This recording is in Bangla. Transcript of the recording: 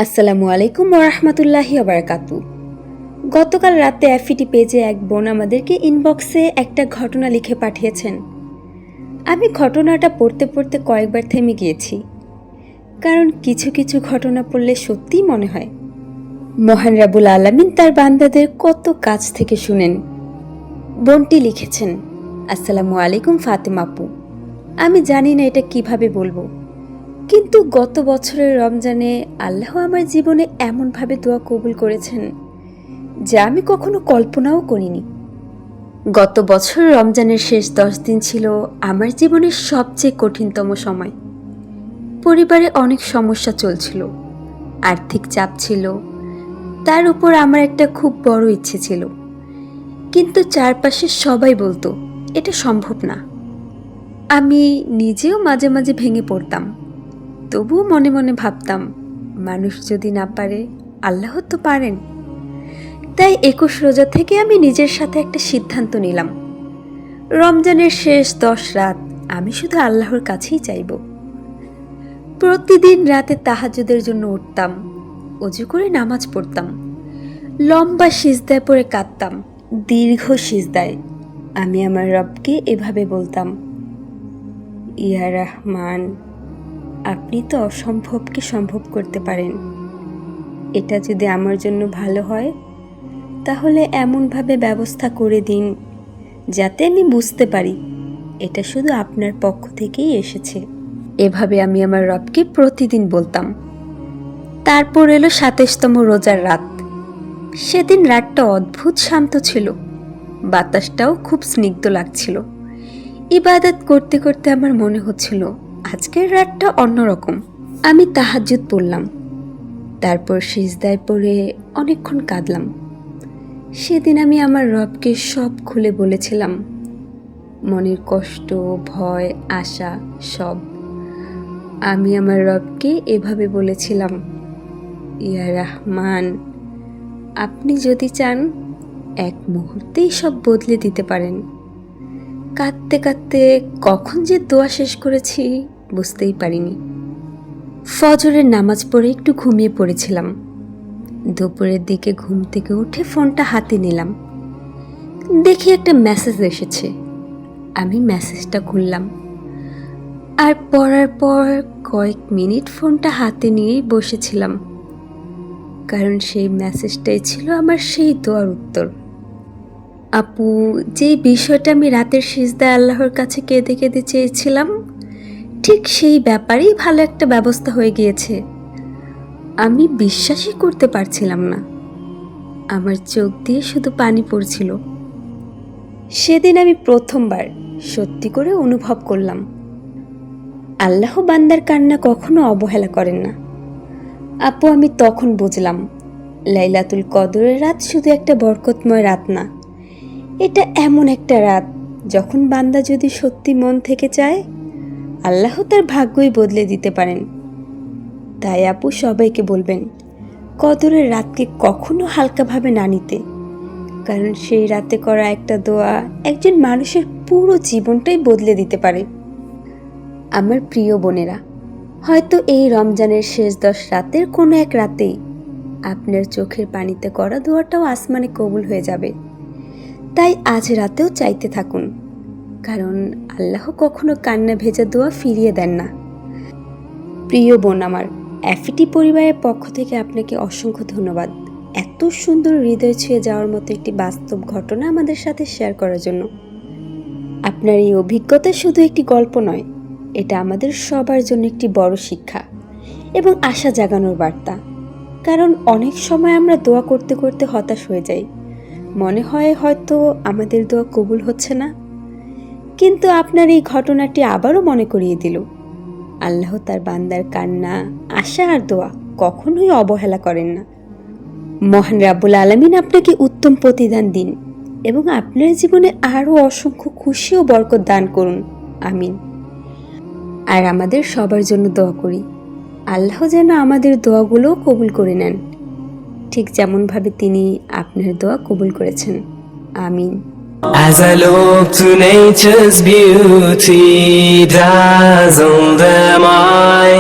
আসসালামু আলাইকুম ওরহমতুল্লাহি ওবারাকাতু। গতকাল রাতে এফিটি পেজে এক বোন আমাদেরকে ইনবক্সে একটা ঘটনা লিখে পাঠিয়েছেন। আমি ঘটনাটা পড়তে পড়তে কয়েকবার থেমে গিয়েছি, কারণ কিছু কিছু ঘটনা পড়লে সত্যিই মনে হয় মহান রাব্বুল আলামিন তার বান্দাদের কত কাছ থেকে শুনেন। বোনটি লিখেছেন, আসসালামু আলাইকুম ফাতেমা আপু, আমি জানি না এটা কিভাবে বলবো, কিন্তু গত বছরের রমজানে আল্লাহ আমার জীবনে এমনভাবে দোয়া কবুল করেছেন যা আমি কখনো কল্পনাও করিনি। গত বছর রমজানের শেষ 10 দিন ছিল আমার জীবনের সবচেয়ে কঠিনতম সময়। পরিবারে অনেক সমস্যা চলছিল, আর্থিক চাপ ছিল, তার উপর আমার একটা খুব বড় ইচ্ছে ছিল, কিন্তু চারপাশে সবাই বলতো এটা সম্ভব না। আমি নিজেও মাঝে মাঝে ভেঙে পড়তাম, তবুও মনে মনে ভাবতাম মানুষ যদি না পারে আল্লাহ তো পারেন। তাই 21 রোজা থেকে আমি নিজের সাথে একটা সিদ্ধান্ত নিলাম, রমজানের শেষ 10 রাত আমি শুধু আল্লাহর কাছেই চাইব। প্রতিদিন রাতে তাহাজ্জুদের জন্য উঠতাম, ওযু করে নামাজ পড়তাম, লম্বা সিজদায় পড়ে কাঁদতাম। দীর্ঘ সিজদায় আমি আমার রবকে এভাবে বলতাম, ইয়া রহমান, আপনি তো অসম্ভবকে সম্ভব করতে পারেন। এটা যদি আমার জন্য ভালো হয় তাহলে এমনভাবে ব্যবস্থা করে দিন যাতে আমি বুঝতে পারি এটা শুধু আপনার পক্ষ থেকেই এসেছে। এভাবে আমি আমার রবকে প্রতিদিন বলতাম। তারপর এলো 27তম রোজার রাত। সেদিন রাতটা অদ্ভুত শান্ত ছিল, বাতাসটাও খুব স্নিগ্ধ লাগছিল। ইবাদত করতে করতে আমার মনে হচ্ছিল আজকের রাতটা অন্যরকম। আমি তাহাজ্জুদ পড়লাম, তারপর সিজদায় পড়ে অনেকক্ষণ কাঁদলাম। সেদিন আমি আমার রবকে সব খুলে বলেছিলাম, মনের কষ্ট, ভয়, আশা সব। আমি আমার রবকে এভাবে বলেছিলাম, ইয়া রহমান, আপনি যদি চান এক মুহূর্তেই সব বদলে দিতে পারেন। কাঁদতে কাঁদতে কখন যে দোয়া শেষ করেছি বুঝতেই পারিনি। ফজরের নামাজ পড়ে একটু ঘুমিয়ে পড়েছিলাম। দুপুরের দিকে ঘুম থেকে উঠে ফোনটা হাতে নিলাম, দেখি একটা মেসেজ এসেছে। আমি মেসেজটা খুললাম, আর পড়ার পর কয়েক মিনিট ফোনটা হাতে নিয়েই বসেছিলাম, কারণ সেই মেসেজটাই ছিল আমার সেই দোয়ার উত্তর। আপু, যেই বিষয়টা আমি রাতের সিজদায় আল্লাহর কাছে কেঁদে কেঁদে চেয়েছিলাম, ঠিক সেই ব্যাপারেই ভালো একটা ব্যবস্থা হয়ে গিয়েছে। আমি বিশ্বাসই করতে পারছিলাম না, আমার চোখ দিয়ে শুধু পানি পড়ছিল। সেদিন আমি প্রথমবার সত্যি করে অনুভব করলাম আল্লাহ বান্দার কান্না কখনো অবহেলা করেন না। আপু, আমি তখন বুঝলাম লাইলাতুল কদরের রাত শুধু একটা বরকতময় রাত না, এটা এমন একটা রাত যখন বান্দা যদি সত্যি মন থেকে চায় আল্লাহ তার ভাগ্যই বদলে দিতে পারেন। তাই আপু, সবাইকে বলবেন কদরের রাতকে কখনো হালকাভাবে না নিতে, কারণ সেই রাতে করা একটা দোয়া একজন মানুষের পুরো জীবনটাই বদলে দিতে পারে। আমার প্রিয় বোনেরা, হয়তো এই রমজানের শেষ 10 রাতের কোনো এক রাতেই আপনার চোখের পানিতে করা দোয়াটাও আসমানে কবুল হয়ে যাবে। তাই আজ রাতেও চাইতে থাকুন, কারণ আল্লাহ কখনো কান্না ভেজা দোয়া ফিরিয়ে দেন না। প্রিয় বোন আমার, এফিটি পরিবারের পক্ষ থেকে আপনাকে অসংখ্য ধন্যবাদ এত সুন্দর হৃদয় ছুঁয়ে যাওয়ার মতো একটি বাস্তব ঘটনা আমাদের সাথে শেয়ার করার জন্য। আপনার এই অভিজ্ঞতা শুধু একটি গল্প নয়, এটা আমাদের সবার জন্য একটি বড় শিক্ষা এবং আশা জাগানোর বার্তা। কারণ অনেক সময় আমরা দোয়া করতে করতে হতাশ হয়ে যাই, মনে হয় হয়তো আমাদের দোয়া কবুল হচ্ছে না, কিন্তু আপনার এই ঘটনাটি আবারও মনে করিয়ে দিল আল্লাহ তার বান্দার কান্না, আশা আর দোয়া কখনোই অবহেলা করেন না। মহান রাব্বুল আলামিন আপনাকে উত্তম প্রতিদান দিন এবং আপনার জীবনে আরও অসংখ্য খুশি ও বরকত দান করুন, আমিন। আর আমাদের সবার জন্য দোয়া করি আল্লাহ যেন আমাদের দোয়াগুলোও কবুল করে নেন, ঠিক যেমনভাবে তিনি আপনার দোয়া কবুল করেছেন, আমিন। As I look to nature's beauty, dazzled am I.